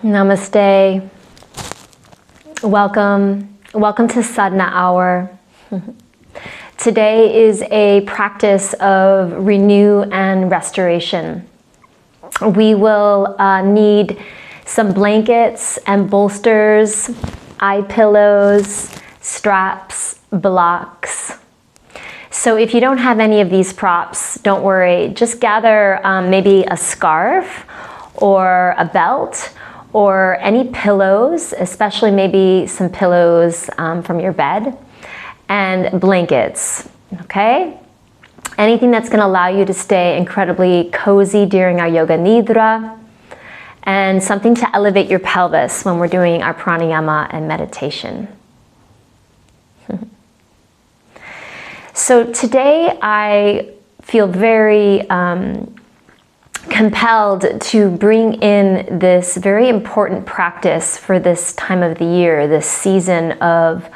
Namaste. Welcome. Welcome to Sadhana Hour. Today is a practice of renew and restoration. We will need some blankets and bolsters, eye pillows, straps, blocks. So if you don't have any of these props, don't worry. Just gather maybe a scarf or a belt or any pillows, especially maybe some pillows from your bed, and blankets, okay? Anything that's going to allow you to stay incredibly cozy during our yoga nidra, and something to elevate your pelvis when we're doing our pranayama and meditation. So today I feel very compelled to bring in this very important practice for this time of the year, this season of,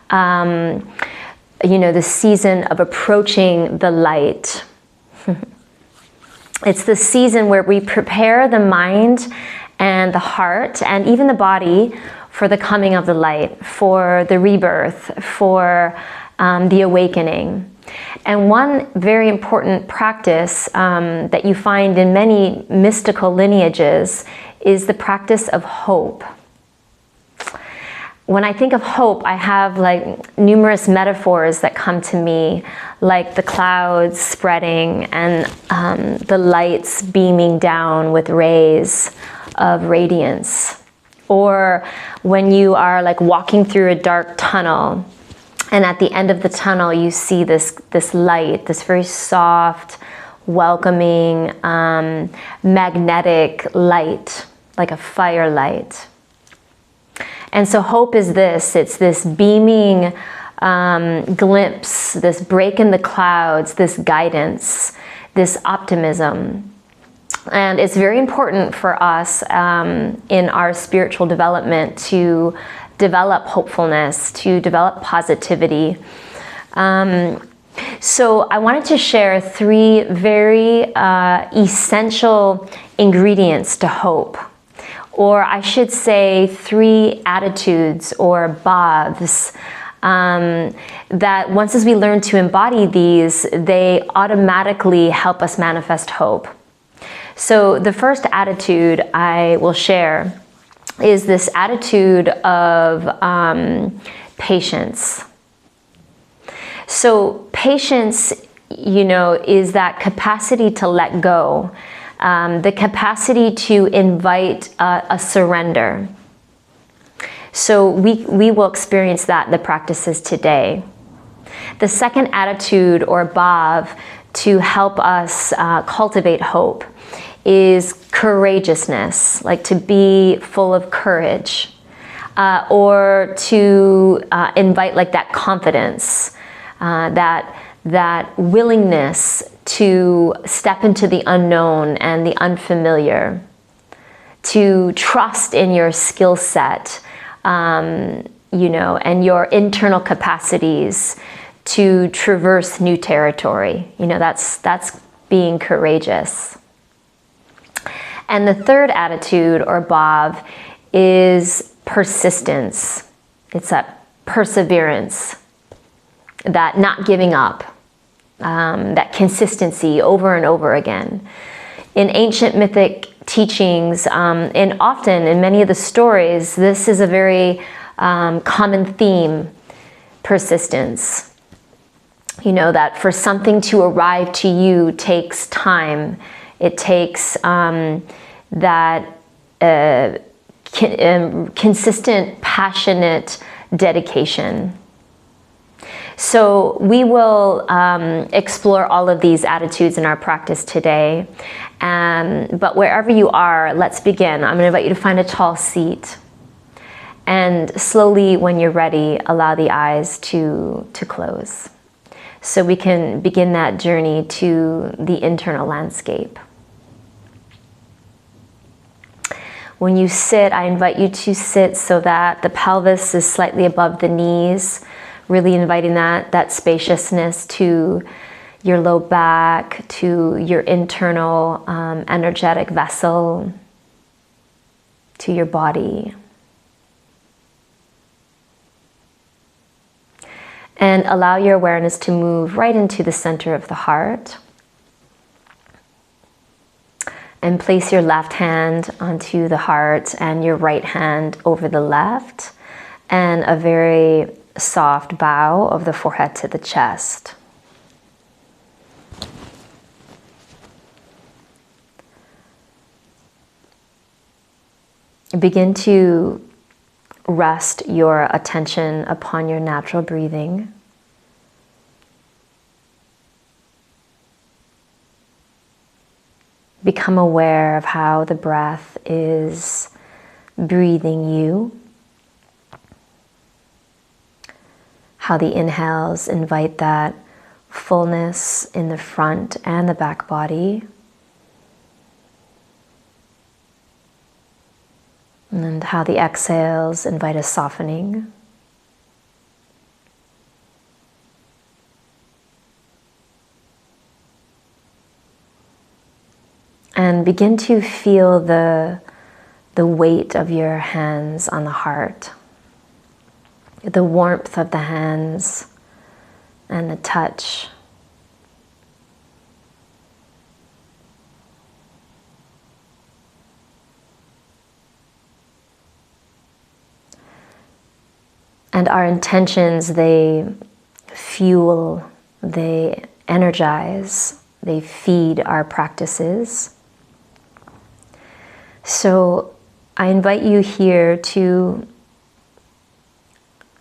the season of approaching the light. It's the season where we prepare the mind and the heart and even the body for the coming of the light, for the rebirth, for the awakening. And one very important practice that you find in many mystical lineages is the practice of hope. When I think of hope, I have like numerous metaphors that come to me, like the clouds spreading and the lights beaming down with rays of radiance. Or when you are like walking through a dark tunnel, and at the end of the tunnel, you see this light, this very soft, welcoming, magnetic light, like a firelight. And so hope is this, it's this beaming glimpse, this break in the clouds, this guidance, this optimism. And it's very important for us in our spiritual development to develop hopefulness, to develop positivity. So I wanted to share three very essential ingredients to hope. Or I should say three attitudes or bhavs that once as we learn to embody these, they automatically help us manifest hope. So the first attitude I will share is this attitude of patience. So patience, is that capacity to let go, the capacity to invite a surrender. So we will experience that in the practices today. The second attitude or bhav to help us cultivate hope is courageousness, like to be full of courage, or to invite like that confidence, that willingness to step into the unknown and the unfamiliar, to trust in your skill set, and your internal capacities to traverse new territory. That's being courageous. And the third attitude or bhav is persistence. It's that perseverance, that not giving up, that consistency over and over again. In ancient mythic teachings, and often in many of the stories, this is a very common theme, persistence. That for something to arrive to you takes time. It takes consistent, passionate dedication. So we will explore all of these attitudes in our practice today. But wherever you are, let's begin. I'm going to invite you to find a tall seat. And slowly, when you're ready, allow the eyes to close. So we can begin that journey to the internal landscape. When you sit, I invite you to sit so that the pelvis is slightly above the knees, really inviting that spaciousness to, your low back to your internal energetic vessel, to your body. And allow your awareness to move right into the center of the heart. And place your left hand onto the heart and your right hand over the left. And a very soft bow of the forehead to the chest. Begin to rest your attention upon your natural breathing. Become aware of how the breath is breathing you. How the inhales invite that fullness in the front and the back body. And how the exhales invite a softening. And begin to feel the weight of your hands on the heart. The warmth of the hands and the touch. And our intentions, they fuel, they energize, they feed our practices. So I invite you here to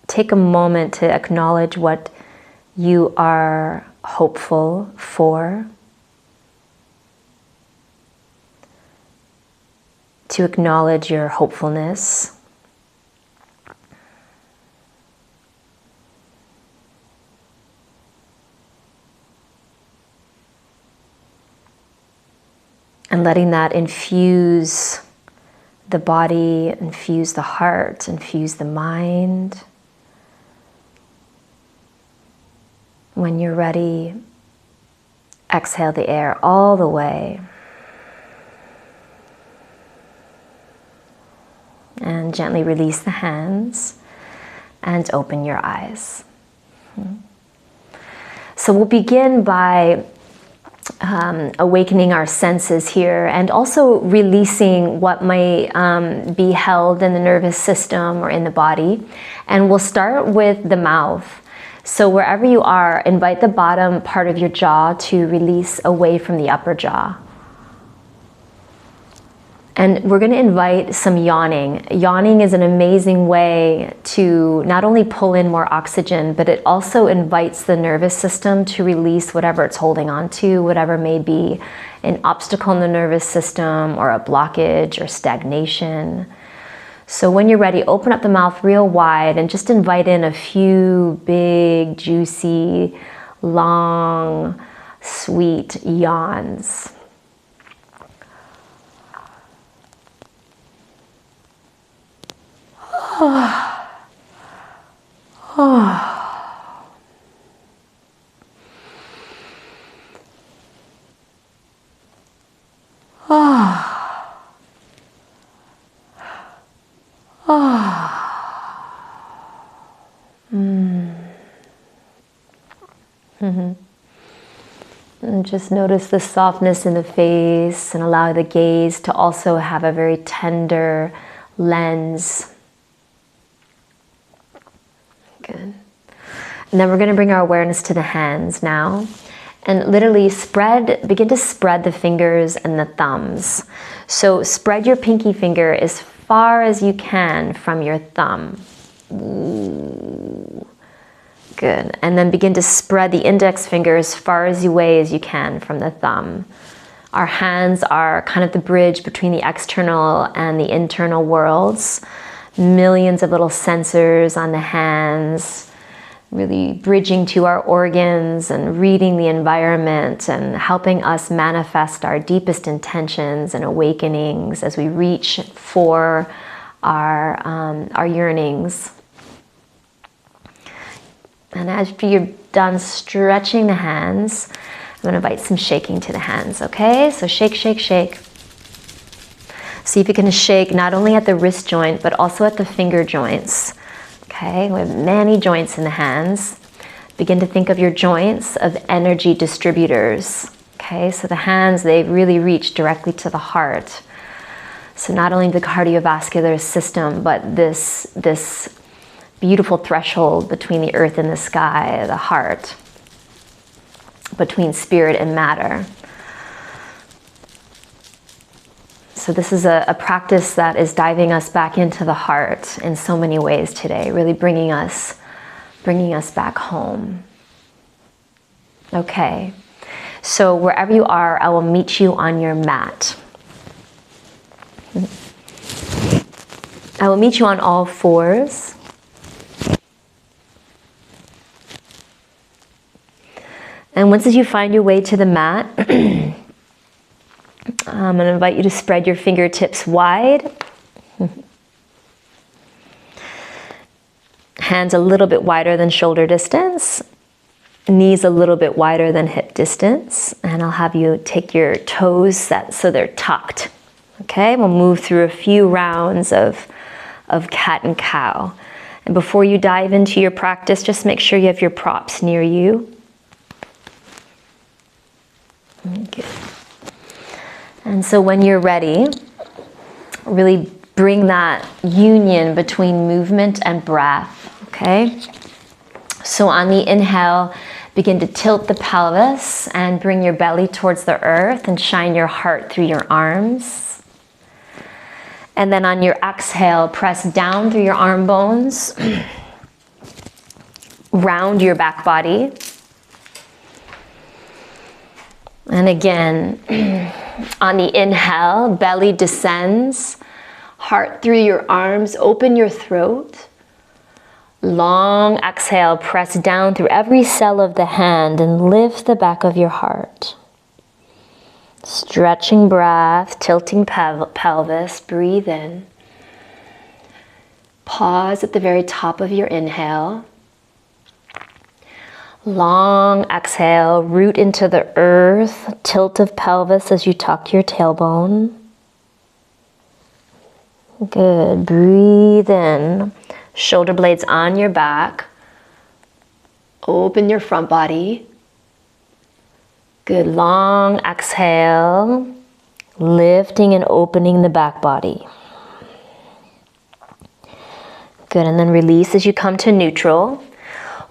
take a moment to acknowledge what you are hopeful for. To acknowledge your hopefulness. And letting that infuse the body, infuse the heart, infuse the mind. When you're ready, exhale the air all the way. And gently release the hands and open your eyes. So we'll begin by awakening our senses here and also releasing what might be held in the nervous system or in the body. And we'll start with the mouth. So wherever you are, invite the bottom part of your jaw to release away from the upper jaw. And we're going to invite some yawning. Yawning is an amazing way to not only pull in more oxygen, but it also invites the nervous system to release whatever it's holding on to, whatever may be an obstacle in the nervous system or a blockage or stagnation. So when you're ready, open up the mouth real wide and just invite in a few big, juicy, long, sweet yawns. And just notice the softness in the face and allow the gaze to also have a very tender lens. Good. And then we're going to bring our awareness to the hands now. And literally begin to spread the fingers and the thumbs. So spread your pinky finger as far as you can from your thumb. Ooh. Good. And then begin to spread the index finger as far away as you can from the thumb. Our hands are kind of the bridge between the external and the internal worlds. Millions of little sensors on the hands, really bridging to our organs and reading the environment and helping us manifest our deepest intentions and awakenings as we reach for our yearnings. And after you're done stretching the hands, I'm going to invite some shaking to the hands, okay? So shake, shake, shake. See if you can shake not only at the wrist joint, but also at the finger joints. Okay, we have many joints in the hands. Begin to think of your joints of energy distributors. Okay, so the hands, they really reach directly to the heart. So not only the cardiovascular system, but this beautiful threshold between the earth and the sky, the heart, between spirit and matter. So this is a practice that is diving us back into the heart in so many ways today, really bringing us back home. Okay, so wherever you are, I will meet you on your mat. I will meet you on all fours. And once you find your way to the mat, I'm going to invite you to spread your fingertips wide. Hands a little bit wider than shoulder distance. Knees a little bit wider than hip distance. And I'll have you take your toes so they're tucked. Okay, we'll move through a few rounds of cat and cow. And before you dive into your practice, just make sure you have your props near you. Good. And so when you're ready, really bring that union between movement and breath, okay? So on the inhale, begin to tilt the pelvis and bring your belly towards the earth and shine your heart through your arms. And then on your exhale, press down through your arm bones, round your back body. And again, on the inhale, belly descends, heart through your arms, open your throat. Long exhale, press down through every cell of the hand and lift the back of your heart. Stretching breath, tilting pelvis, breathe in. Pause at the very top of your inhale. Long exhale, root into the earth, tilt of pelvis as you tuck your tailbone. Good, breathe in. Shoulder blades on your back. Open your front body. Good, long exhale, lifting and opening the back body. Good, and then release as you come to neutral.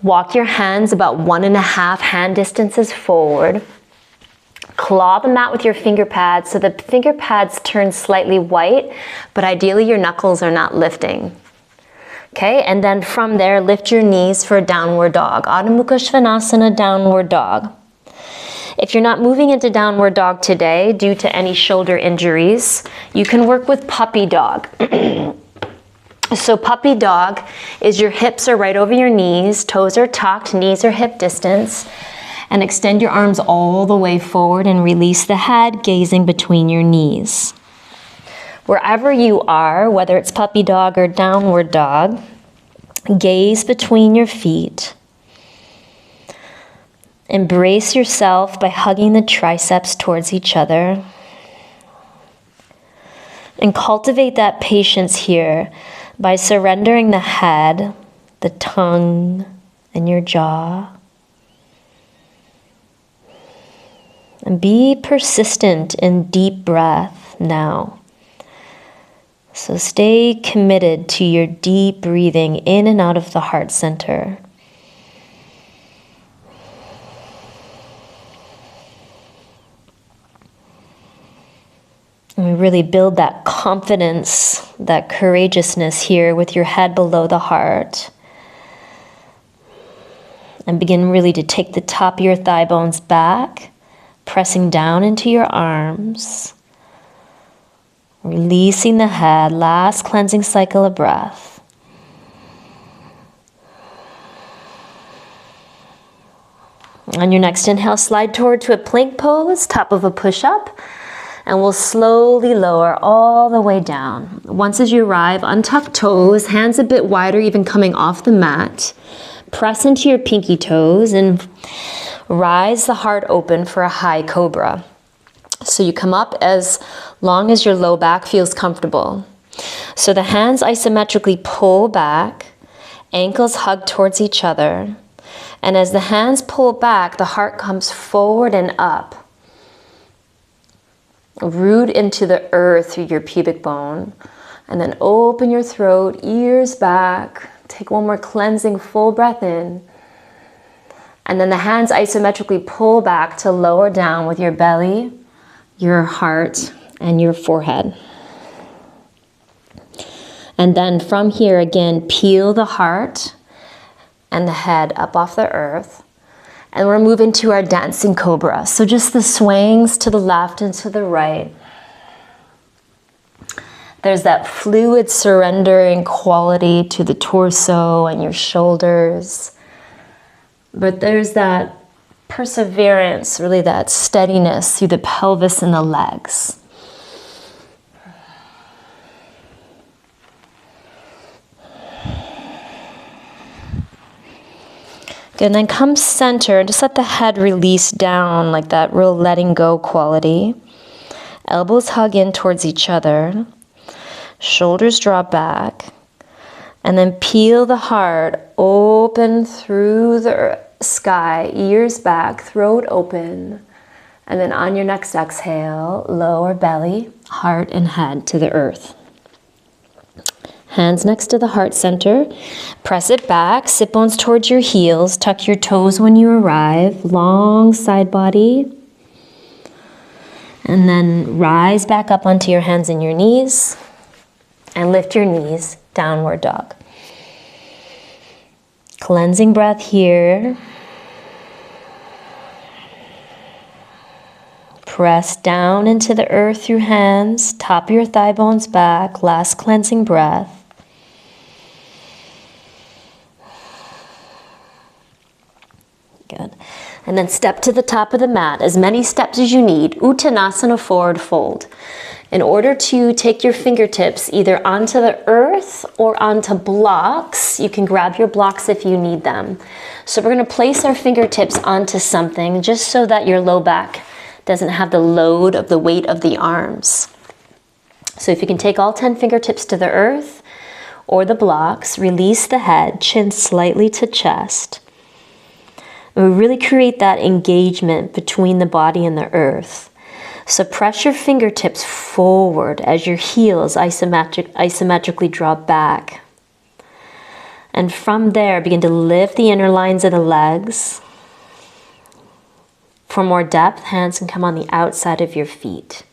Walk your hands about 1.5 hand distances forward. Claw the mat with your finger pads so the finger pads turn slightly white, but ideally your knuckles are not lifting. Okay, and then from there, lift your knees for a downward dog. Adho Mukha Svanasana, downward dog. If you're not moving into downward dog today due to any shoulder injuries, you can work with puppy dog. So puppy dog is your hips are right over your knees, toes are tucked, knees are hip distance, and extend your arms all the way forward and release the head, gazing between your knees. Wherever you are, whether it's puppy dog or downward dog, gaze between your feet. Embrace yourself by hugging the triceps towards each other. And cultivate that patience here by surrendering the head, the tongue, and your jaw. And be persistent in deep breath now. So stay committed to your deep breathing in and out of the heart center. And we really build that confidence, that courageousness here with your head below the heart. And begin really to take the top of your thigh bones back, pressing down into your arms. Releasing the head, last cleansing cycle of breath. On your next inhale, slide toward to a plank pose, top of a push-up. And we'll slowly lower all the way down. Once as you arrive, untuck toes, hands a bit wider, even coming off the mat. Press into your pinky toes and rise the heart open for a high cobra. So you come up as long as your low back feels comfortable. So the hands isometrically pull back, ankles hug towards each other. And as the hands pull back, the heart comes forward and up. Root into the earth through your pubic bone. And then open your throat, ears back. Take one more cleansing full breath in. And then the hands isometrically pull back to lower down with your belly, your heart, and your forehead. And then from here again, peel the heart and the head up off the earth. And we're moving to our dancing cobra. So just the swings to the left and to the right. There's that fluid surrendering quality to the torso and your shoulders. But there's that perseverance, really that steadiness through the pelvis and the legs. Good, and then come center and just let the head release down, like that real letting go quality. Elbows hug in towards each other. Shoulders drop back. And then peel the heart open through the sky, ears back, throat open. And then on your next exhale, lower belly, heart and head to the earth. Hands next to the heart center. Press it back, sit bones towards your heels. Tuck your toes when you arrive. Long side body. And then rise back up onto your hands and your knees. And lift your knees, downward dog. Cleansing breath here. Press down into the earth through hands. Top of your thigh bones back. Last cleansing breath. Good. And then step to the top of the mat. As many steps as you need. Uttanasana, forward fold. In order to take your fingertips either onto the earth or onto blocks, you can grab your blocks if you need them. So we're going to place our fingertips onto something just so that your low back doesn't have the load of the weight of the arms. So if you can take all 10 fingertips to the earth or the blocks, release the head, chin slightly to chest. And we really create that engagement between the body and the earth. So press your fingertips forward as your heels isometrically drop back. And from there, begin to lift the inner lines of the legs. For more depth, hands can come on the outside of your feet.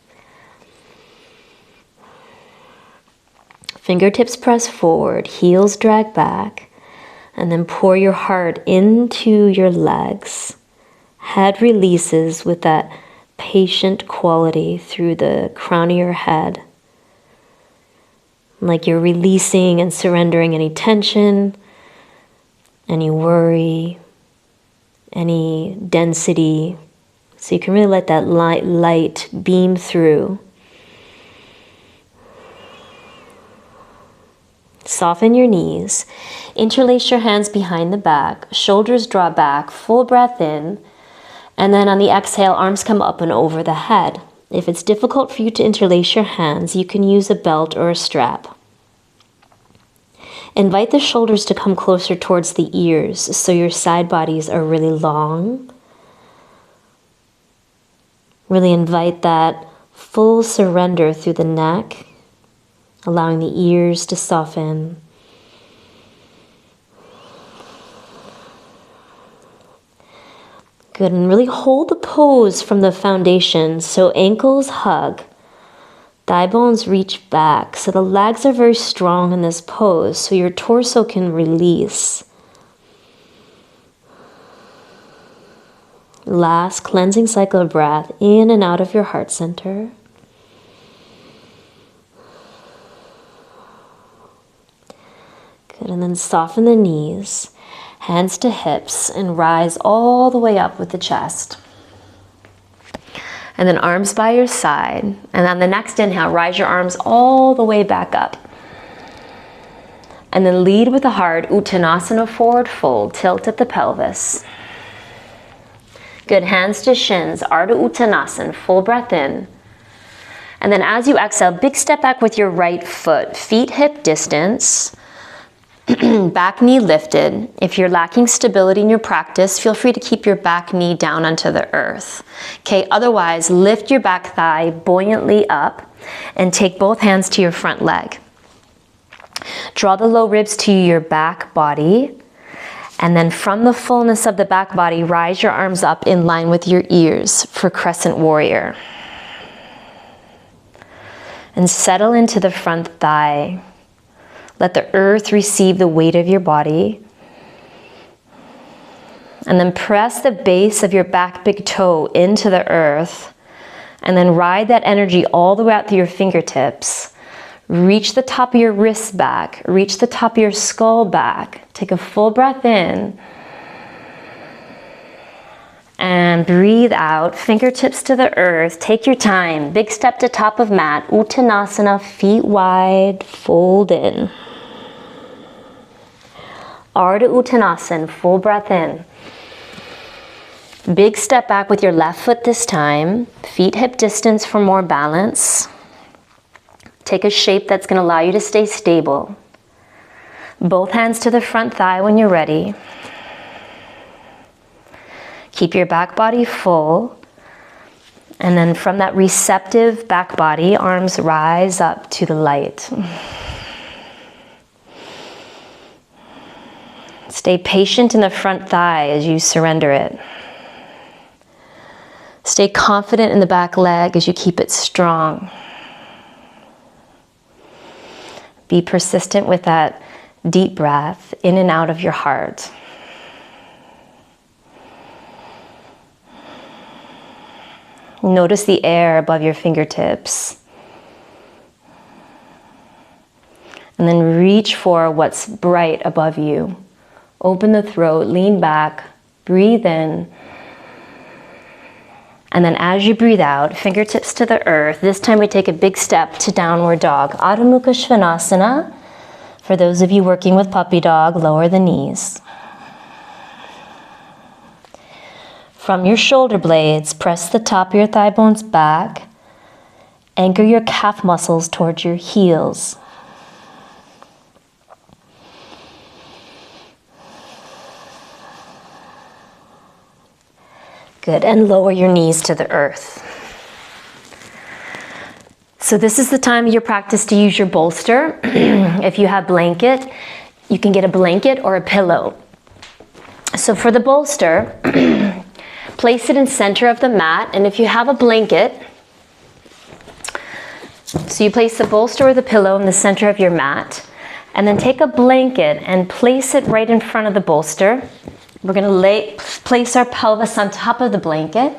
Fingertips press forward, heels drag back, and then pour your heart into your legs. Head releases with that patient quality through the crown of your head. Like you're releasing and surrendering any tension, any worry, any density. So you can really let that light beam through. Soften your knees. Interlace your hands behind the back. Shoulders draw back. Full breath in. And then on the exhale, arms come up and over the head. If it's difficult for you to interlace your hands, you can use a belt or a strap. Invite the shoulders to come closer towards the ears so your side bodies are really long. Really invite that full surrender through the neck, allowing the ears to soften. Good, and really hold the pose from the foundation. So ankles hug, thigh bones reach back. So the legs are very strong in this pose, so your torso can release. Last cleansing cycle of breath in and out of your heart center. Good, and then soften the knees. Hands to hips and rise all the way up with the chest. And then arms by your side. And on the next inhale, rise your arms all the way back up. And then lead with the heart, Uttanasana, forward fold, tilt at the pelvis. Good, hands to shins, Ardha Uttanasana, full breath in. And then as you exhale, big step back with your right foot, feet hip distance, back knee lifted. If you're lacking stability in your practice, feel free to keep your back knee down onto the earth. Okay, otherwise, lift your back thigh buoyantly up and take both hands to your front leg. Draw the low ribs to your back body. And then from the fullness of the back body, rise your arms up in line with your ears for Crescent Warrior. And settle into the front thigh. Let the earth receive the weight of your body. And then press the base of your back big toe into the earth. And then ride that energy all the way out through your fingertips. Reach the top of your wrists back. Reach the top of your skull back. Take a full breath in. And breathe out, fingertips to the earth. Take your time. Big step to top of mat. Uttanasana, feet wide, fold in. Ardha Uttanasana, full breath in. Big step back with your left foot this time. Feet hip distance for more balance. Take a shape that's going to allow you to stay stable. Both hands to the front thigh when you're ready. Keep your back body full. And then from that receptive back body, arms rise up to the light. Stay patient in the front thigh as you surrender it. Stay confident in the back leg as you keep it strong. Be persistent with that deep breath in and out of your heart. Notice the air above your fingertips. And then reach for what's bright above you. Open the throat, lean back, breathe in. And then as you breathe out, fingertips to the earth. This time we take a big step to downward dog. Adho Mukha Svanasana. For those of you working with puppy dog, lower the knees. From your shoulder blades, press the top of your thigh bones back. Anchor your calf muscles towards your heels. Good, and lower your knees to the earth. So this is the time of your practice to use your bolster. If you have blanket, you can get a blanket or a pillow. So for the bolster, place it in center of the mat, and if you have a blanket, so you place the bolster or the pillow in the center of your mat, and then take a blanket and place it right in front of the bolster. We're going to place our pelvis on top of the blanket.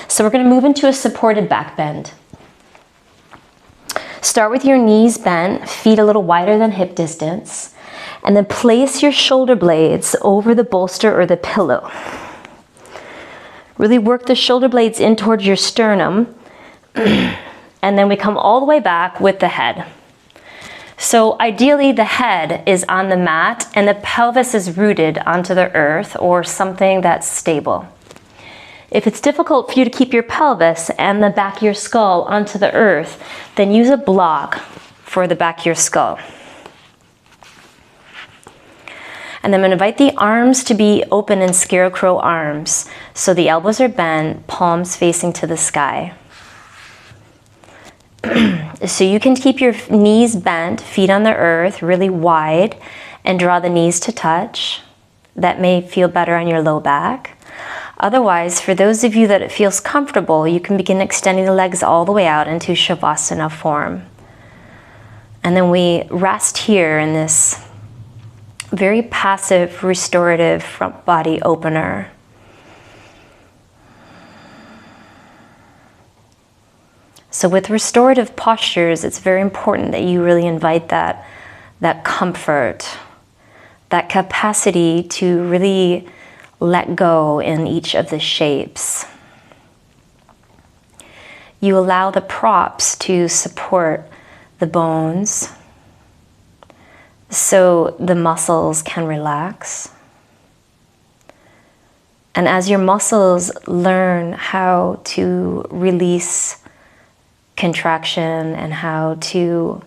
So we're going to move into a supported back bend. Start with your knees bent, feet a little wider than hip distance, and then place your shoulder blades over the bolster or the pillow. Really work the shoulder blades in towards your sternum, and then we come all the way back with the head. So ideally the head is on the mat and the pelvis is rooted onto the earth or something that's stable. If it's difficult for you to keep your pelvis and the back of your skull onto the earth, then use a block for the back of your skull. And then I'm going to invite the arms to be open in scarecrow arms. So the elbows are bent, palms facing to the sky. So you can keep your knees bent, feet on the earth, really wide, and draw the knees to touch. That may feel better on your low back. Otherwise, for those of you that it feels comfortable, you can begin extending the legs all the way out into Shavasana form. And then we rest here in this very passive, restorative front body opener. So with restorative postures, it's very important that you really invite that comfort, that capacity to really let go in each of the shapes. You allow the props to support the bones, so the muscles can relax. And as your muscles learn how to release contraction and how to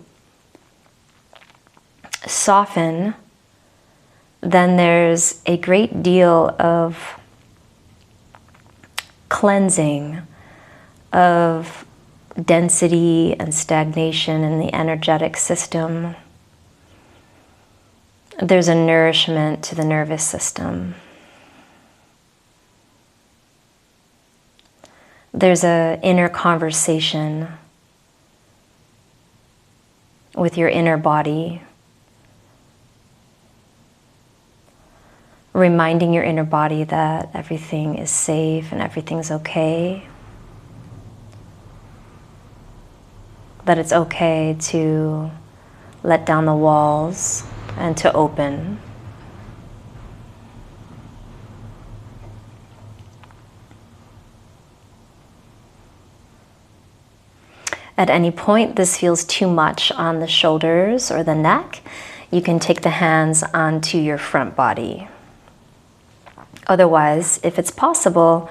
soften, then there's a great deal of cleansing, of density and stagnation in the energetic system. There's a nourishment to the nervous system. There's an inner conversation with your inner body, reminding your inner body that everything is safe and everything's okay, that it's okay to let down the walls and to open. At any point this feels too much on the shoulders or the neck, you can take the hands onto your front body. Otherwise, if it's possible,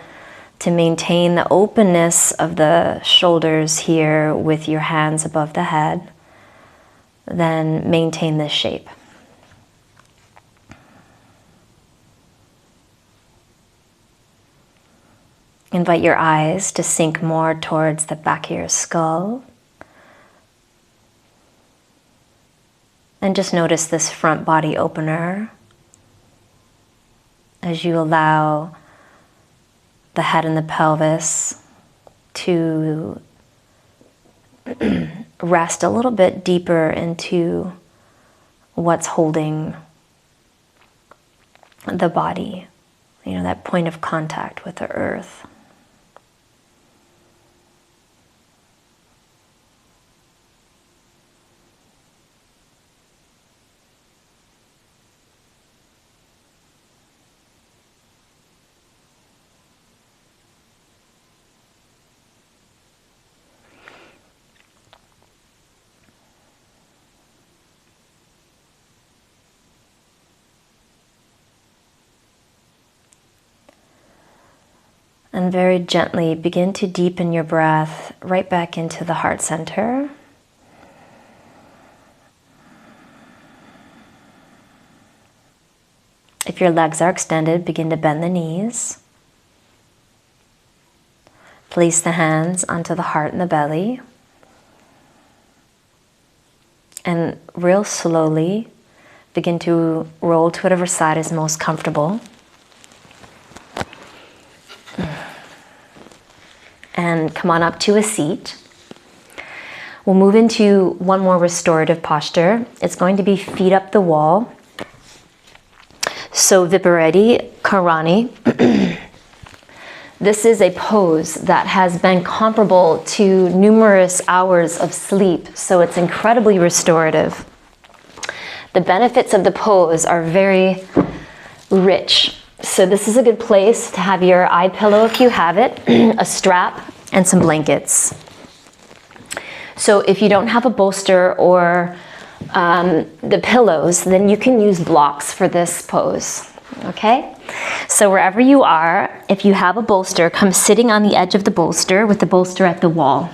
to maintain the openness of the shoulders here with your hands above the head, then maintain this shape. Invite your eyes to sink more towards the back of your skull. And just notice this front body opener as you allow the head and the pelvis to rest a little bit deeper into what's holding the body, you know, that point of contact with the earth. And very gently begin to deepen your breath right back into the heart center. If your legs are extended, begin to bend the knees. Place the hands onto the heart and the belly. And real slowly begin to roll to whatever side is most comfortable. And come on up to a seat. We'll move into one more restorative posture. It's going to be feet up the wall. So Vipariti Karani. This is a pose that has been comparable to numerous hours of sleep, so it's incredibly restorative. The benefits of the pose are very rich. So this is a good place to have your eye pillow if you have it, a strap, and some blankets. So if you don't have a bolster or the pillows, then you can use blocks for this pose, okay? So wherever you are, if you have a bolster, come sitting on the edge of the bolster with the bolster at the wall.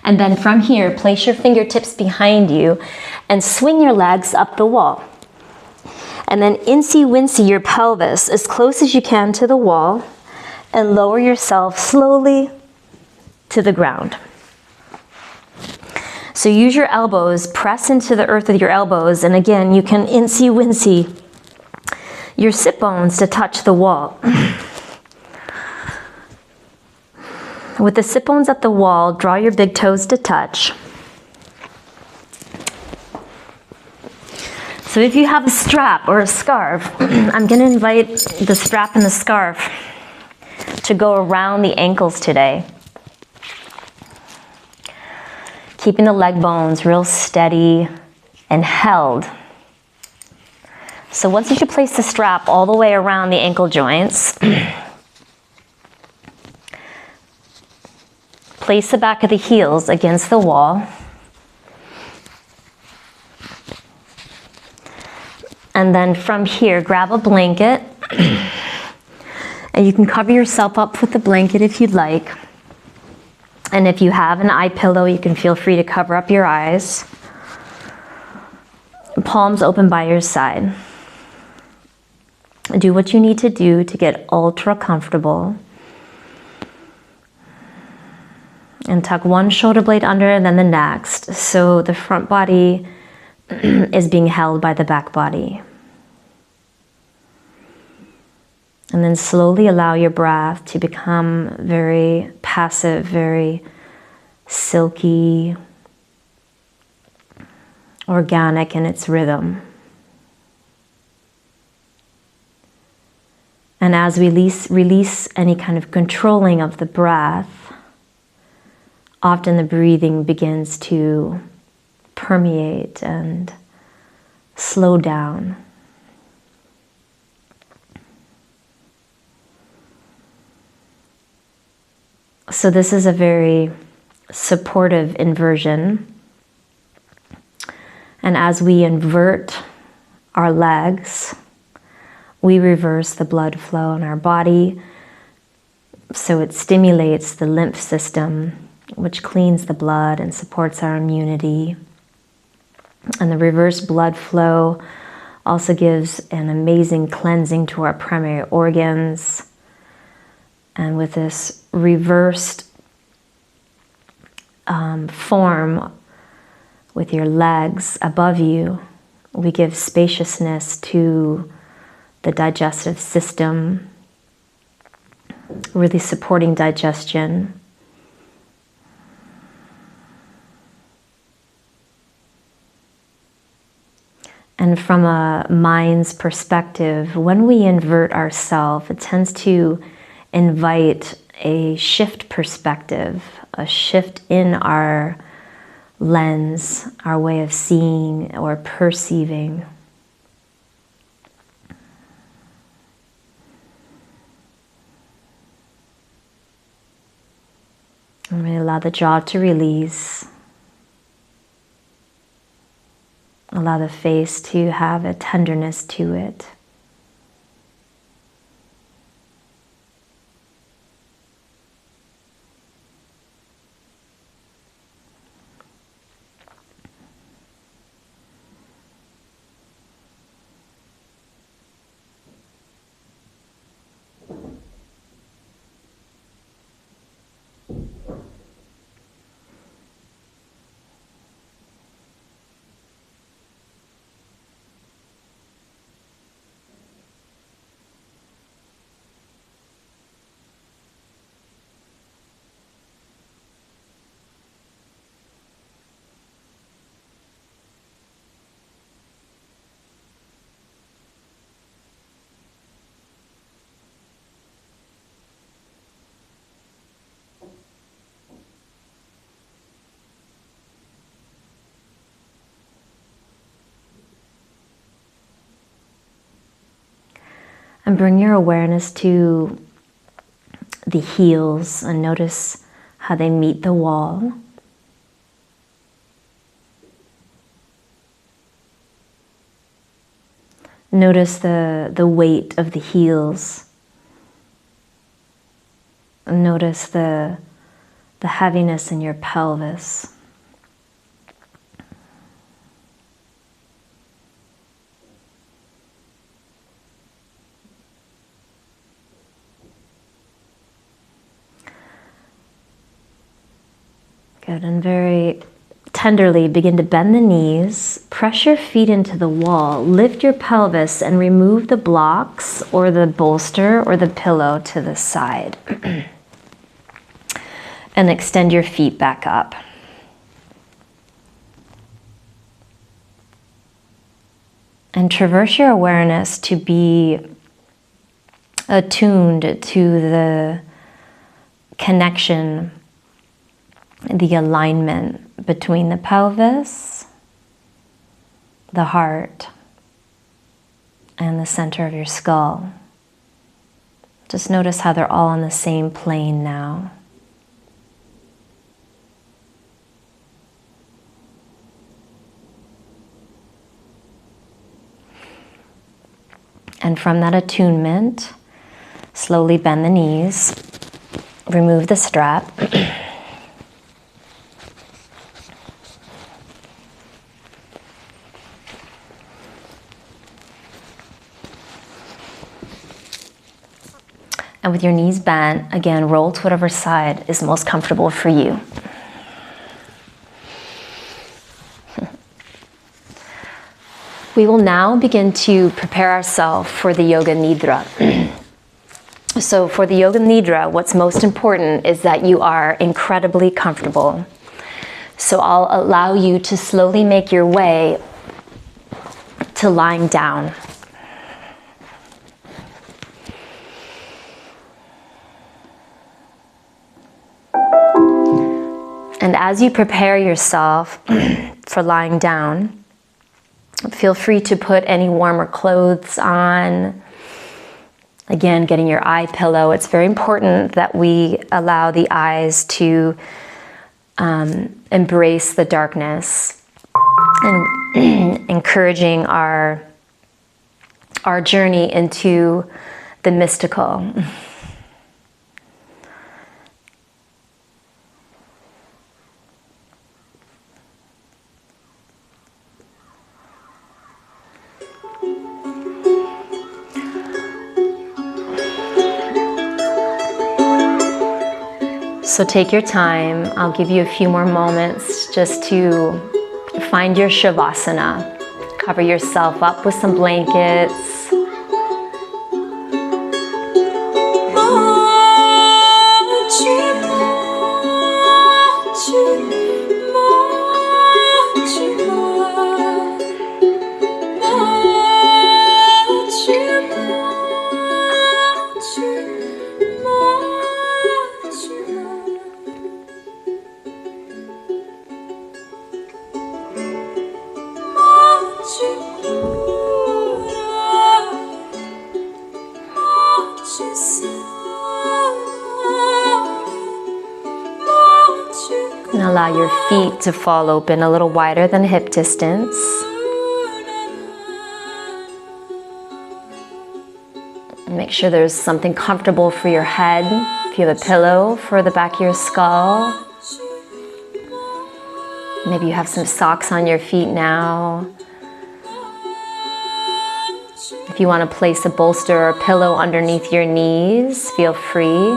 And then from here, place your fingertips behind you and swing your legs up the wall. And then incy-wincy your pelvis as close as you can to the wall and lower yourself slowly to the ground. So use your elbows, press into the earth with your elbows, and again, you can incy-wincy your sit bones to touch the wall. With the sit bones at the wall, draw your big toes to touch. So if you have a strap or a scarf, I'm going to invite the strap and the scarf to go around the ankles today. Keeping the leg bones real steady and held. So once you place the strap all the way around the ankle joints, place the back of the heels against the wall. And then from here, grab a blanket. And you can cover yourself up with the blanket if you'd like. And if you have an eye pillow, you can feel free to cover up your eyes. Palms open by your side. Do what you need to do to get ultra comfortable. And tuck one shoulder blade under and then the next. So the front body is being held by the back body. And then slowly allow your breath to become very passive, very silky, organic in its rhythm. And as we release any kind of controlling of the breath, often the breathing begins to permeate and slow down. So this is a very supportive inversion. And as we invert our legs, we reverse the blood flow in our body. So it stimulates the lymph system, which cleans the blood and supports our immunity. And the reverse blood flow also gives an amazing cleansing to our primary organs. And with this reversed form with your legs above you, we give spaciousness to the digestive system, really supporting digestion. And from a mind's perspective, when we invert ourselves, it tends to invite a shift perspective, a shift in our lens, our way of seeing or perceiving. And we allow the jaw to release. Allow the face to have a tenderness to it. And bring your awareness to the heels and notice how they meet the wall. Notice the weight of the heels. Notice the heaviness in your pelvis. Good, and very tenderly begin to bend the knees, press your feet into the wall, lift your pelvis and remove the blocks or the bolster or the pillow to the side. And extend your feet back up. And traverse your awareness to be attuned to the connection, the alignment between the pelvis, the heart, and the center of your skull. Just notice how they're all on the same plane now. And from that attunement, slowly bend the knees, remove the strap. And with your knees bent, again, roll to whatever side is most comfortable for you. We will now begin to prepare ourselves for the Yoga Nidra. So for the Yoga Nidra, what's most important is that you are incredibly comfortable. So I'll allow you to slowly make your way to lying down. And as you prepare yourself for lying down, feel free to put any warmer clothes on. Again, getting your eye pillow. It's very important that we allow the eyes to embrace the darkness and encouraging our journey into the mystical. So take your time. I'll give you a few more moments just to find your Shavasana. Cover yourself up with some blankets. And allow your feet to fall open a little wider than hip distance. Make sure there's something comfortable for your head. If you have a pillow for the back of your skull. Maybe you have some socks on your feet now. If you want to place a bolster or a pillow underneath your knees, feel free.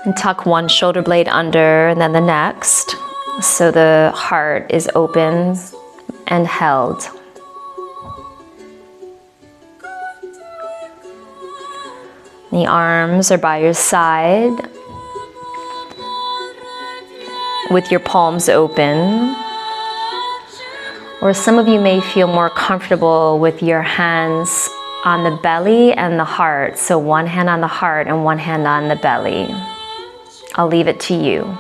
And tuck one shoulder blade under and then the next, so the heart is open and held. The arms are by your side with your palms open. Or some of you may feel more comfortable with your hands on the belly and the heart. So one hand on the heart and one hand on the belly. I'll leave it to you.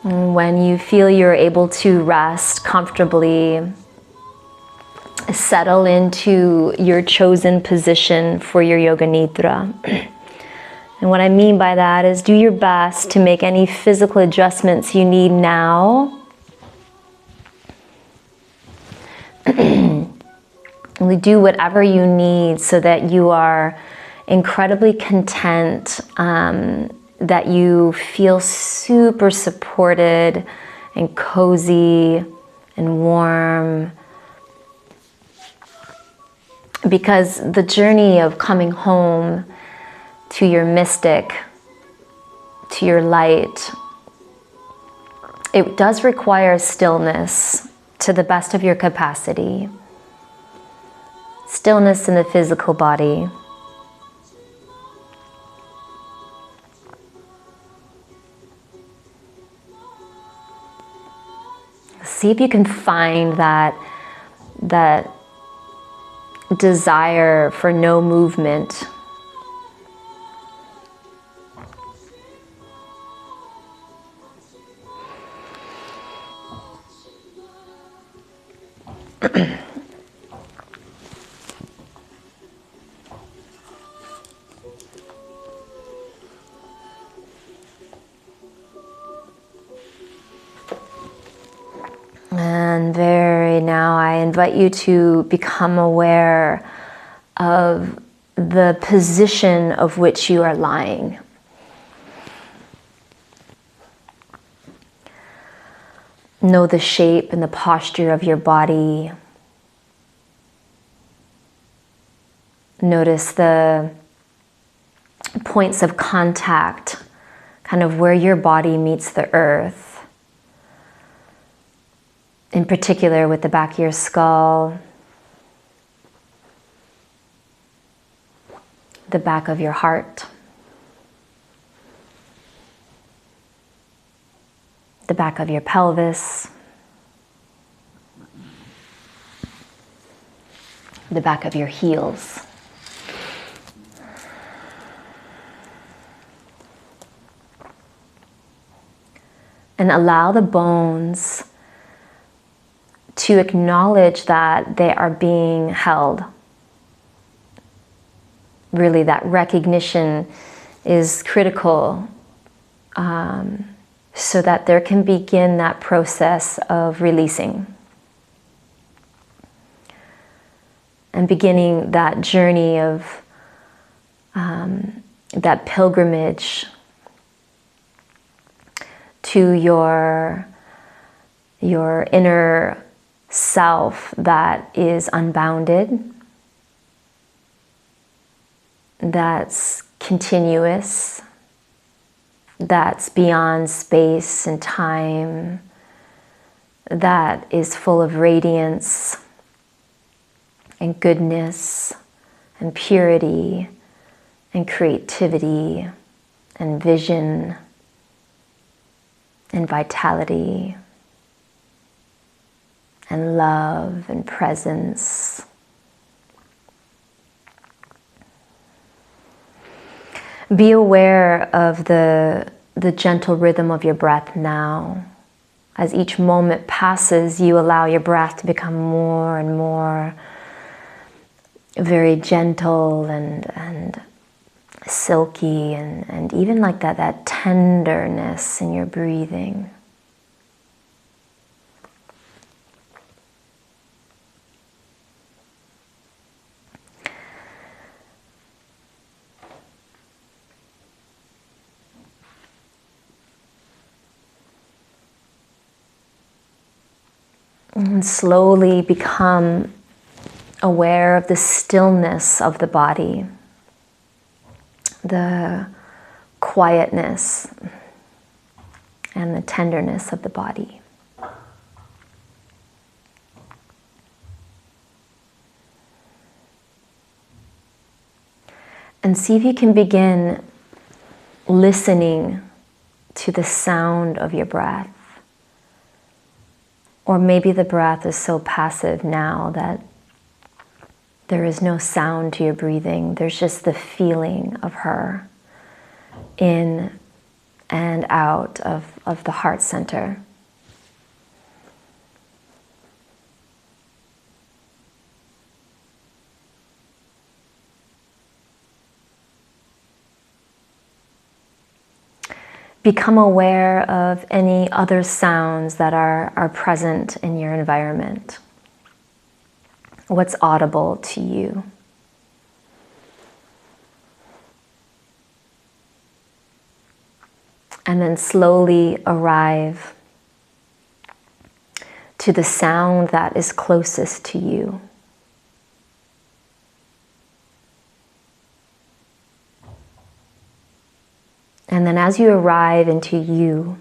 And when you feel you're able to rest comfortably, settle into your chosen position for your yoga nidra. And what I mean by that is do your best to make any physical adjustments you need now. Only do whatever you need so that you are incredibly content, that you feel super supported and cozy and warm. Because the journey of coming home to your mystic, to your light, it does require stillness to the best of your capacity. Stillness in the physical body. See if you can find that desire for no movement. And now I invite you to become aware of the position of which you are lying. Know the shape and the posture of your body. Notice the points of contact, kind of where your body meets the earth. In particular with the back of your skull, the back of your heart, the back of your pelvis, the back of your heels. And allow the bones to acknowledge that they are being held. Really, that recognition is critical, so that there can begin that process of releasing. And beginning that journey of that pilgrimage to your inner self that is unbounded, that's continuous, that's beyond space and time, that is full of radiance and goodness and purity and creativity and vision and vitality and love and presence. Be aware of the gentle rhythm of your breath now. As each moment passes, you allow your breath to become more and more very gentle and silky and even like that tenderness in your breathing. And slowly become aware of the stillness of the body, the quietness and the tenderness of the body. And see if you can begin listening to the sound of your breath. Or maybe the breath is so passive now that there is no sound to your breathing. There's just the feeling of her in and out of the heart center. Become aware of any other sounds that are present in your environment. What's audible to you? And then slowly arrive to the sound that is closest to you. And then as you arrive into you,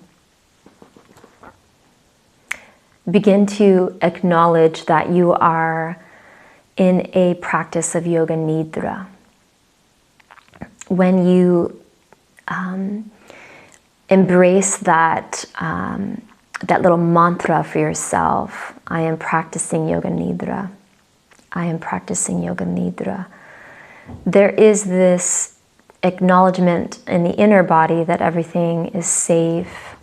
begin to acknowledge that you are in a practice of yoga nidra. When you embrace that little mantra for yourself, I am practicing yoga nidra. I am practicing yoga nidra. There is this acknowledgement in the inner body that everything is safe,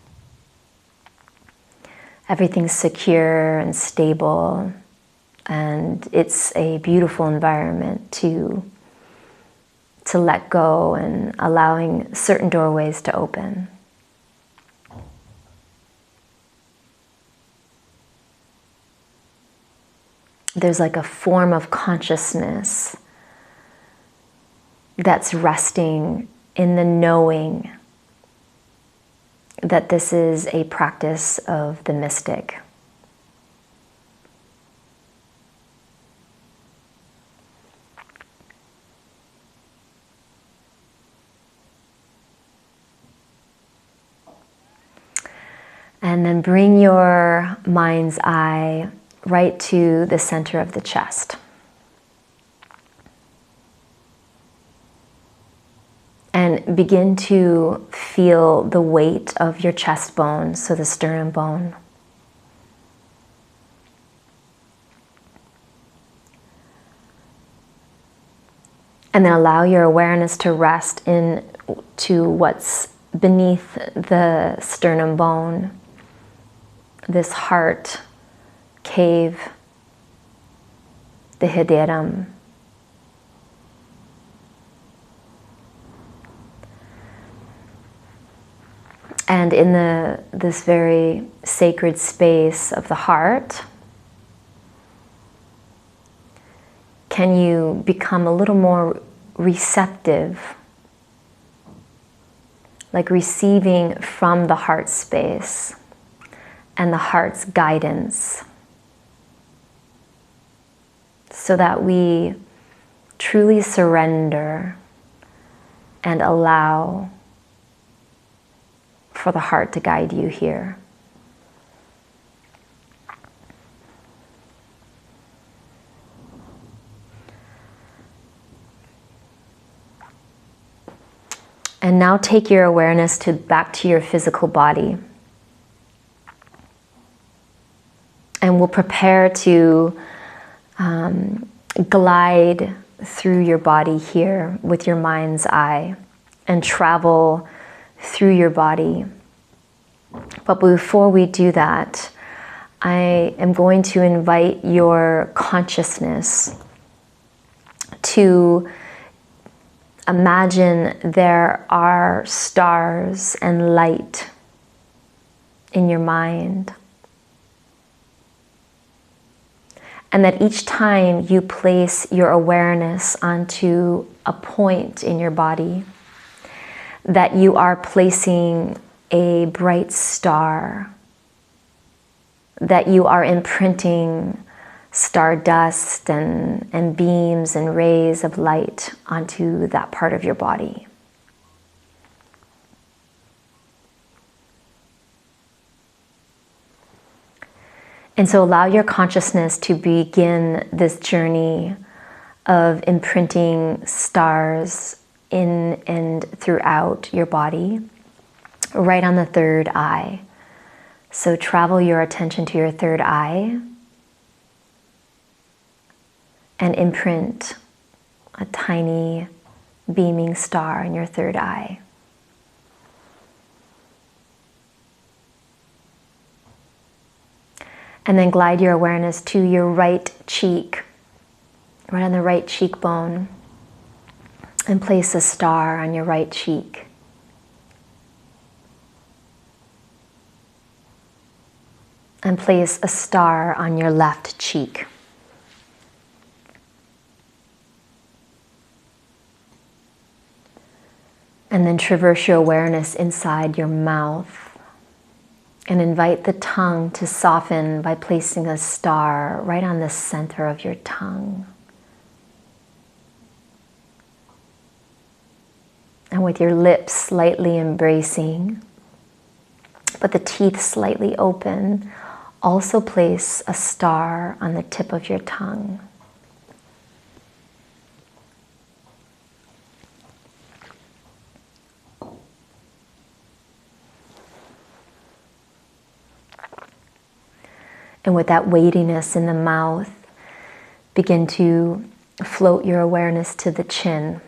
everything's secure and stable, and it's a beautiful environment to let go and allowing certain doorways to open. There's like a form of consciousness that's resting in the knowing that this is a practice of the mystic. And then bring your mind's eye right to the center of the chest. And begin to feel the weight of your chest bone, so the sternum bone. And then allow your awareness to rest into what's beneath the sternum bone, this heart cave, the hridayaram. And in this very sacred space of the heart, can you become a little more receptive, like receiving from the heart space and the heart's guidance, so that we truly surrender and allow for the heart to guide you here. And now take your awareness back to your physical body. And we'll prepare to glide through your body here with your mind's eye and travel through your body. But before we do that, I am going to invite your consciousness to imagine there are stars and light in your mind. And that each time you place your awareness onto a point in your body, that you are placing a bright star, that you are imprinting stardust and beams and rays of light onto that part of your body. And so allow your consciousness to begin this journey of imprinting stars in and throughout your body, right on the third eye. So travel your attention to your third eye and imprint a tiny beaming star in your third eye. And then glide your awareness to your right cheek, right on the right cheekbone, and place a star on your right cheek. And place a star on your left cheek. And then traverse your awareness inside your mouth and invite the tongue to soften by placing a star right on the center of your tongue. And with your lips slightly embracing, but the teeth slightly open, also place a star on the tip of your tongue. And with that weightiness in the mouth, begin to float your awareness to the chin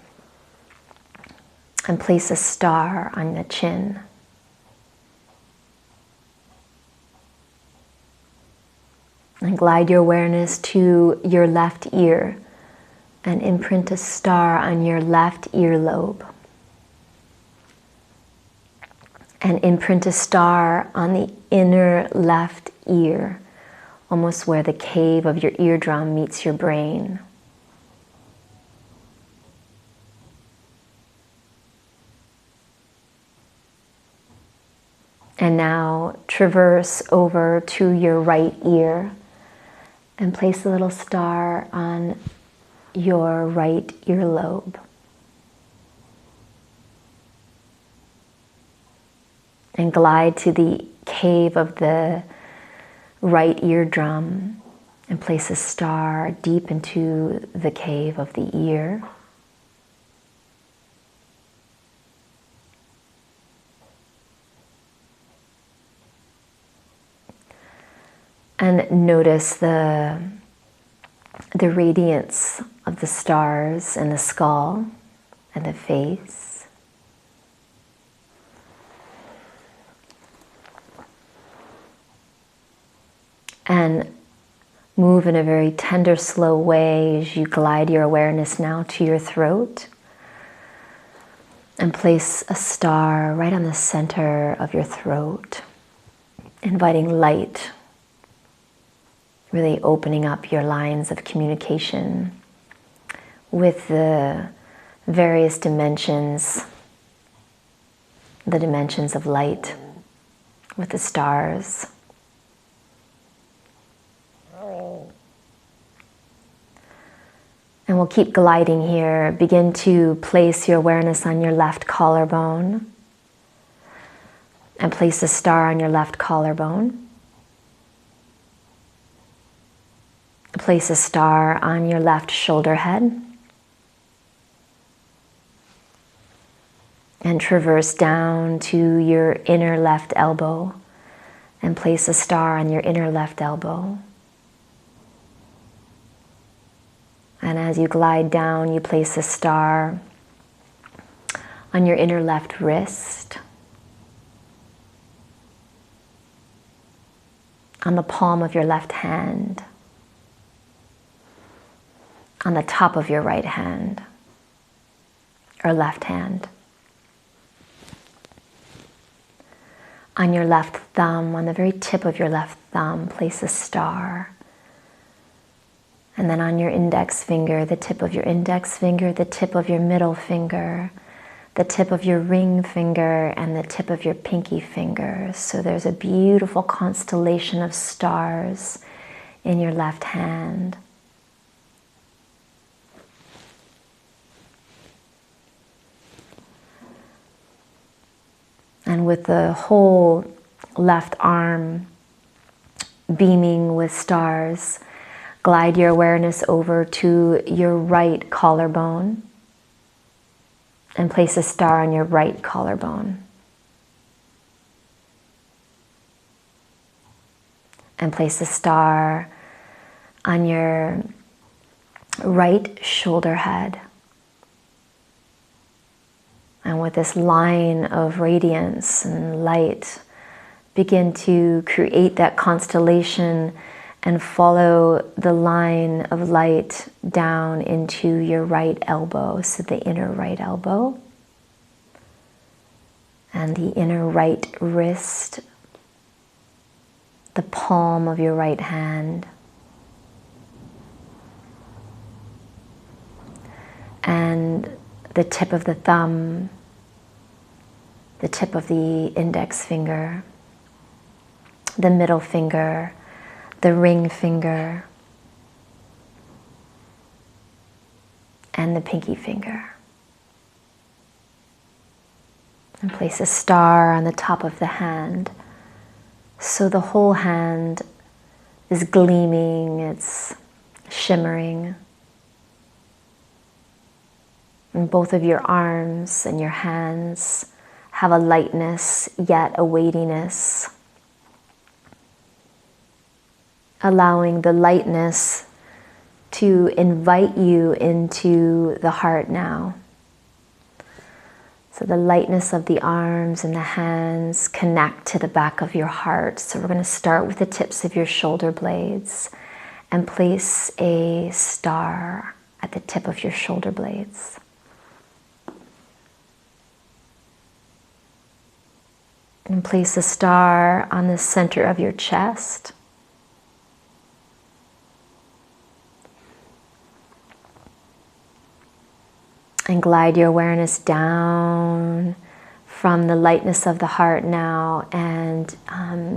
and place a star on the chin. And glide your awareness to your left ear and imprint a star on your left earlobe. And imprint a star on the inner left ear, almost where the cave of your eardrum meets your brain. And now traverse over to your right ear and place a little star on your right earlobe. And glide to the cave of the right eardrum and place a star deep into the cave of the ear. And notice the radiance of the stars and the skull and the face. And move in a very tender, slow way as you glide your awareness now to your throat. And place a star right on the center of your throat, inviting light, really opening up your lines of communication with the various dimensions, the dimensions of light, with the stars. And we'll keep gliding here. Begin to place your awareness on your left collarbone and place a star on your left collarbone. Place a star on your left shoulder head. And traverse down to your inner left elbow and place a star on your inner left elbow. And as you glide down, you place a star on your inner left wrist, on the palm of your left hand, on the top of your right hand, or left hand. On your left thumb, on the very tip of your left thumb, place a star. And then on your index finger, the tip of your index finger, the tip of your middle finger, the tip of your ring finger, and the tip of your pinky finger. So there's a beautiful constellation of stars in your left hand. And with the whole left arm beaming with stars, glide your awareness over to your right collarbone and place a star on your right collarbone. And place a star on your right shoulder head. And with this line of radiance and light begin to create that constellation and follow the line of light down into your right elbow, so the inner right elbow and the inner right wrist, the palm of your right hand, and the tip of the thumb, the tip of the index finger, the middle finger, the ring finger, and the pinky finger. And place a star on the top of the hand, so the whole hand is gleaming, it's shimmering. And both of your arms and your hands have a lightness, yet a weightiness. Allowing the lightness to invite you into the heart now. So the lightness of the arms and the hands connect to the back of your heart. So we're going to start with the tips of your shoulder blades and place a star at the tip of your shoulder blades. And place a star on the center of your chest. And glide your awareness down from the lightness of the heart now and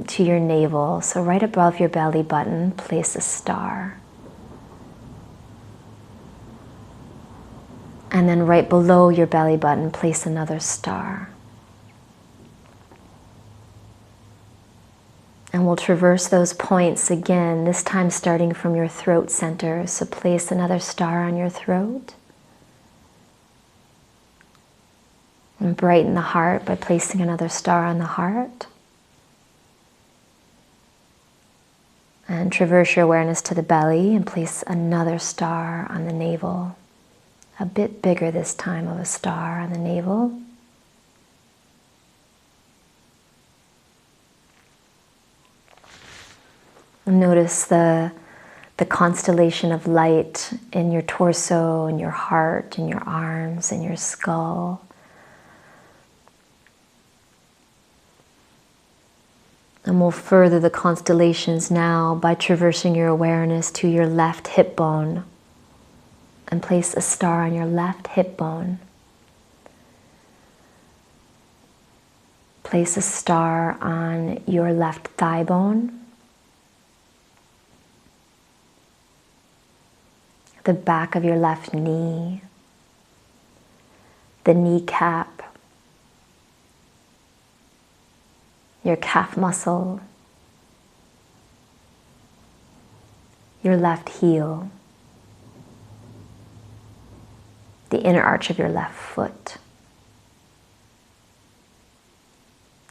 to your navel. So right above your belly button, place a star. And then right below your belly button, place another star. And we'll traverse those points again, this time starting from your throat center. So place another star on your throat. And brighten the heart by placing another star on the heart. And traverse your awareness to the belly and place another star on the navel. A bit bigger this time of a star on the navel. Notice the constellation of light in your torso, in your heart, in your arms, in your skull. And we'll further the constellations now by traversing your awareness to your left hip bone. And place a star on your left hip bone. Place a star on your left thigh bone. The back of your left knee, the kneecap, your calf muscle, your left heel, the inner arch of your left foot.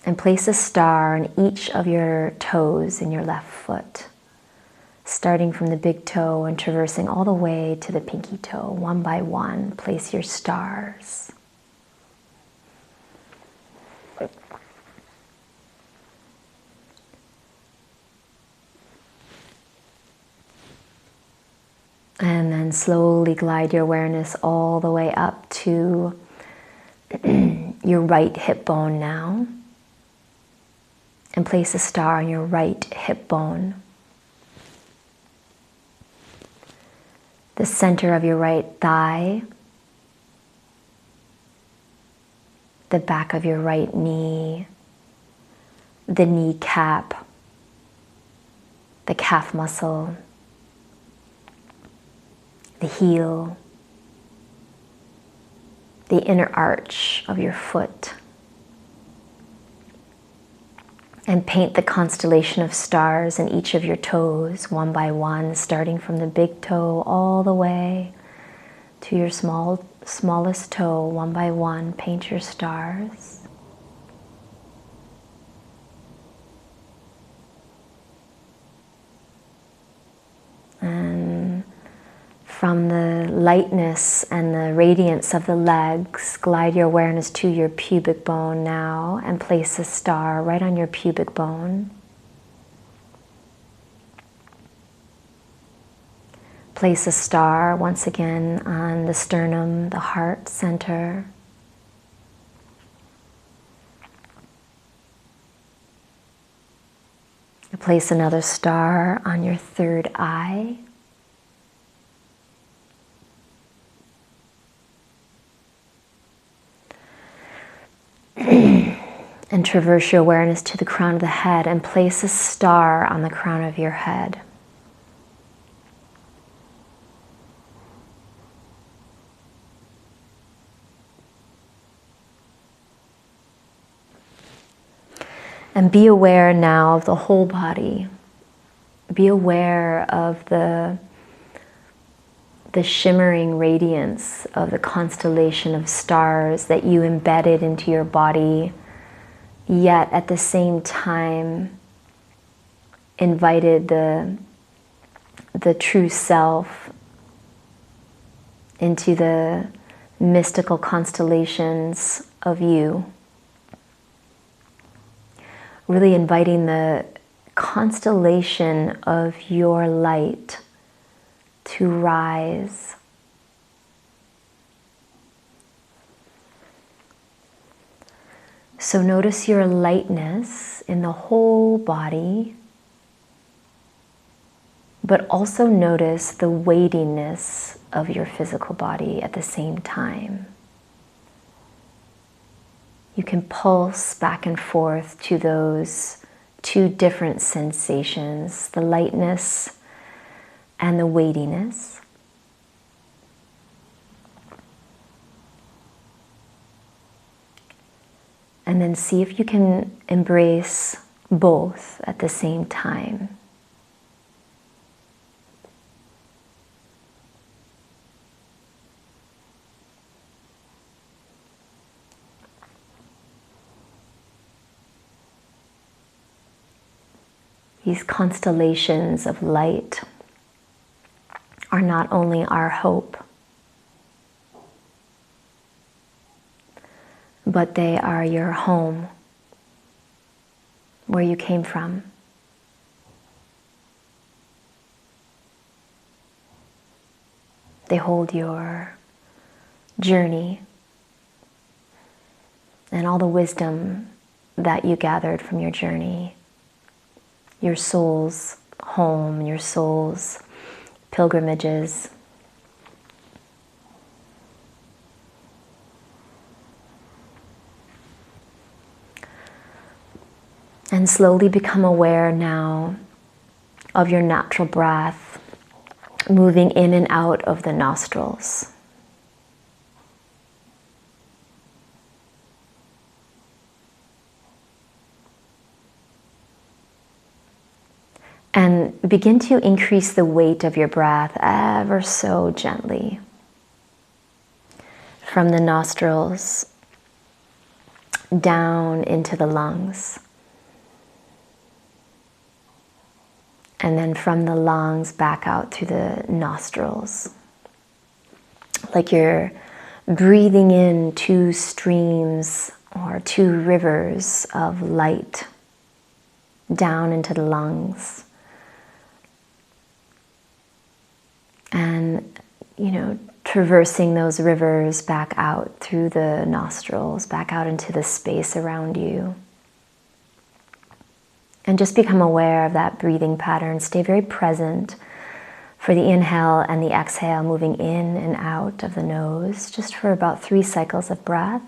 And place a star on each of your toes in your left foot, starting from the big toe and traversing all the way to the pinky toe. One by one, place your stars. And then slowly glide your awareness all the way up to your right hip bone now. And place a star on your right hip bone. The center of your right thigh, the back of your right knee, the kneecap, the calf muscle, the heel, the inner arch of your foot. And paint the constellation of stars in each of your toes, one by one, starting from the big toe all the way to your smallest toe. One by one, paint your stars. And From the lightness and the radiance of the legs, glide your awareness to your pubic bone now and place a star right on your pubic bone. Place a star once again on the sternum, the heart center. Place another star on your third eye. And traverse your awareness to the crown of the head and place a star on the crown of your head. And be aware now of the whole body. Be aware of the shimmering radiance of the constellation of stars that you embedded into your body, yet at the same time invited the true self into the mystical constellations of you. Really inviting the constellation of your light to rise. So notice your lightness in the whole body, but also notice the weightiness of your physical body at the same time. You can pulse back and forth to those two different sensations, the lightness and the weightiness. And then see if you can embrace both at the same time. These constellations of light are not only our hope, but they are your home, where you came from. They hold your journey and all the wisdom that you gathered from your journey, your soul's home, your soul's pilgrimages. And slowly become aware now of your natural breath moving in and out of the nostrils. And begin to increase the weight of your breath ever so gently. From the nostrils down into the lungs. And then from the lungs back out through the nostrils. Like you're breathing in two streams or two rivers of light down into the lungs. And, traversing those rivers back out through the nostrils, back out into the space around you. And just become aware of that breathing pattern. Stay very present for the inhale and the exhale, moving in and out of the nose, just for about 3 cycles of breath.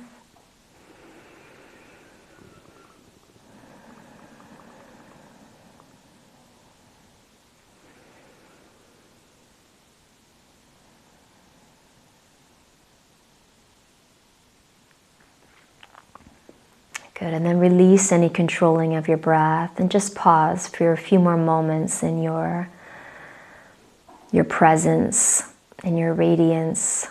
Good, and then release any controlling of your breath and just pause for a few more moments in your presence and your radiance.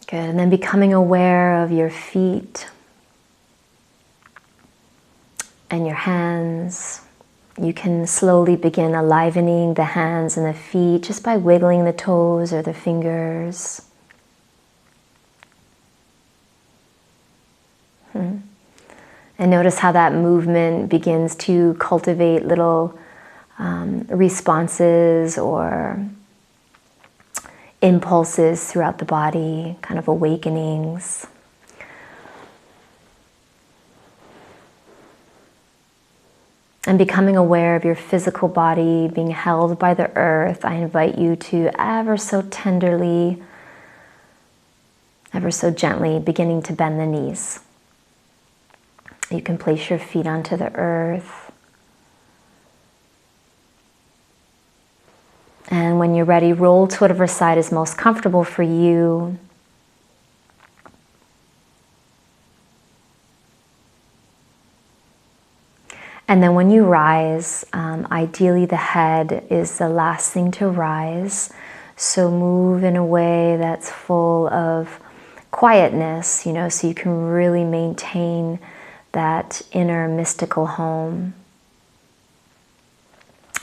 Good, and then becoming aware of your feet and your hands. You can slowly begin enlivening the hands and the feet just by wiggling the toes or the fingers. And notice how that movement begins to cultivate little responses or impulses throughout the body, kind of awakenings. And becoming aware of your physical body being held by the earth, I invite you to ever so tenderly, ever so gently beginning to bend the knees. You can place your feet onto the earth. And when you're ready, roll to whatever side is most comfortable for you. And then when you rise, ideally the head is the last thing to rise. So move in a way that's full of quietness, so you can really maintain that inner mystical home.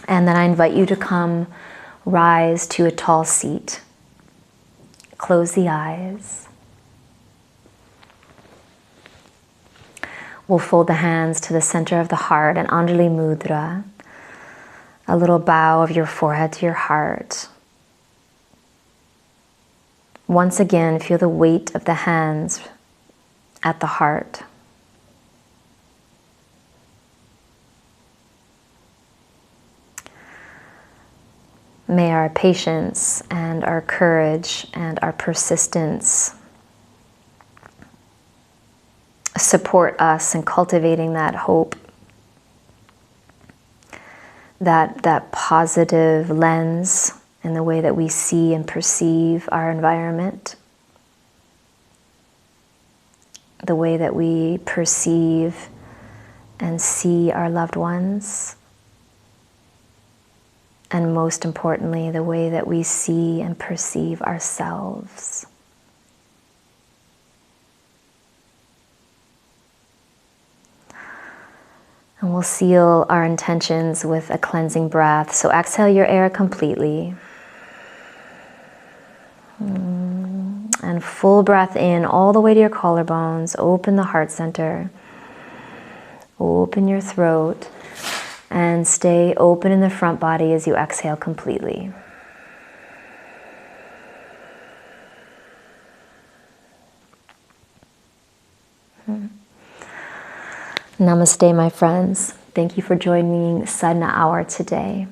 And then I invite you to rise to a tall seat. Close the eyes. We'll fold the hands to the center of the heart, an Anjali Mudra, a little bow of your forehead to your heart. Once again, feel the weight of the hands at the heart. May our patience and our courage and our persistence support us in cultivating that hope, that positive lens in the way that we see and perceive our environment, the way that we perceive and see our loved ones, and most importantly, the way that we see and perceive ourselves. And we'll seal our intentions with a cleansing breath. So exhale your air completely. And full breath in all the way to your collarbones. Open the heart center. Open your throat. And stay open in the front body as you exhale completely. Namaste, my friends. Thank you for joining Sadhana Hour today.